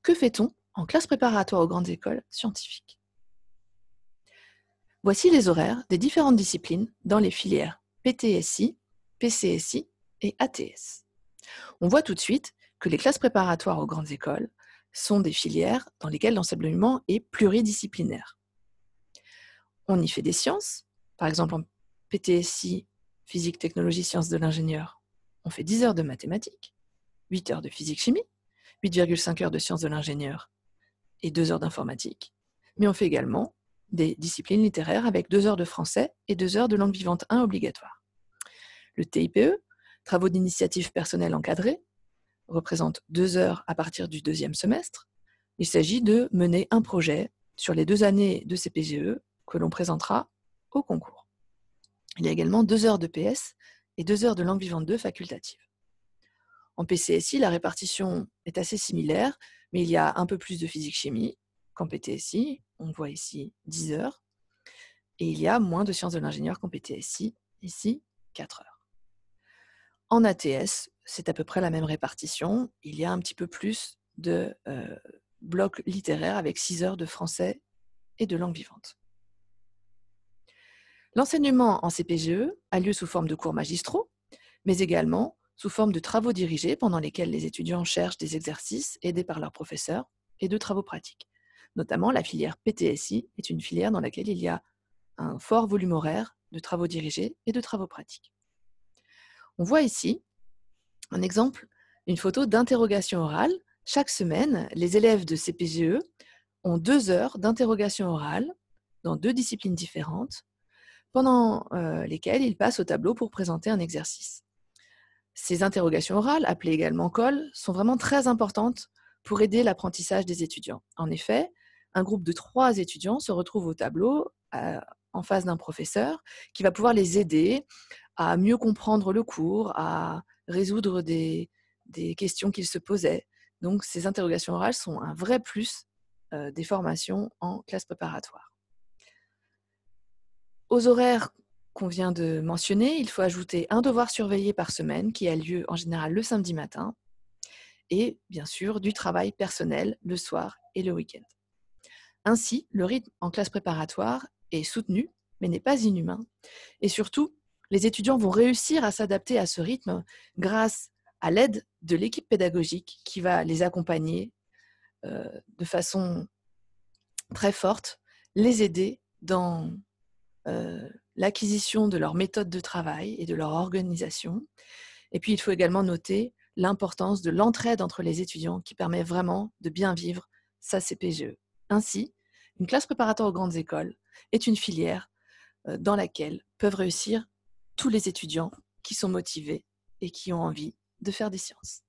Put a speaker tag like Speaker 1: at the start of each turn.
Speaker 1: Que fait-on en classe préparatoire aux grandes écoles scientifiques? Voici les horaires des différentes disciplines dans les filières PTSI, PCSI et ATS. On voit tout de suite que les classes préparatoires aux grandes écoles sont des filières dans lesquelles l'enseignement est pluridisciplinaire. On y fait des sciences, par exemple en PTSI, physique, technologie, sciences de l'ingénieur, on fait 10 heures de mathématiques, 8 heures de physique-chimie, 8,5 heures de sciences de l'ingénieur et 2 heures d'informatique. Mais on fait également des disciplines littéraires avec 2 heures de français et 2 heures de langue vivante 1 obligatoire. Le TIPE, travaux d'initiative personnelle encadrés, représente 2 heures à partir du deuxième semestre. Il s'agit de mener un projet sur les 2 années de CPGE que l'on présentera au concours. Il y a également 2 heures de PS et 2 heures de langue vivante 2 facultative. En PCSI, la répartition est assez similaire, mais il y a un peu plus de physique-chimie qu'en PTSI. On voit ici 10 heures. Et il y a moins de sciences de l'ingénieur qu'en PTSI, ici 4 heures. En ATS, c'est à peu près la même répartition. Il y a un petit peu plus de blocs littéraires avec 6 heures de français et de langue vivante. L'enseignement en CPGE a lieu sous forme de cours magistraux, mais également sous forme de travaux dirigés pendant lesquels les étudiants cherchent des exercices aidés par leurs professeurs et de travaux pratiques. Notamment, la filière PTSI est une filière dans laquelle il y a un fort volume horaire de travaux dirigés et de travaux pratiques. On voit ici un exemple, une photo d'interrogation orale. Chaque semaine, les élèves de CPGE ont 2 heures d'interrogation orale dans 2 disciplines différentes, pendant lesquelles ils passent au tableau pour présenter un exercice. Ces interrogations orales, appelées également cols, sont vraiment très importantes pour aider l'apprentissage des étudiants. En effet, un groupe de 3 étudiants se retrouve au tableau en face d'un professeur qui va pouvoir les aider à mieux comprendre le cours, à résoudre des questions qu'ils se posaient. Donc, ces interrogations orales sont un vrai plus des formations en classe préparatoire. Aux horaires qu'on vient de mentionner, il faut ajouter un devoir surveillé par semaine qui a lieu en général le samedi matin et bien sûr du travail personnel le soir et le week-end. Ainsi, le rythme en classe préparatoire est soutenu mais n'est pas inhumain et surtout, les étudiants vont réussir à s'adapter à ce rythme grâce à l'aide de l'équipe pédagogique qui va les accompagner de façon très forte, les aider dans l'acquisition de leur méthode de travail et de leur organisation. Et puis, il faut également noter l'importance de l'entraide entre les étudiants qui permet vraiment de bien vivre sa CPGE. Ainsi, une classe préparatoire aux grandes écoles est une filière dans laquelle peuvent réussir tous les étudiants qui sont motivés et qui ont envie de faire des sciences.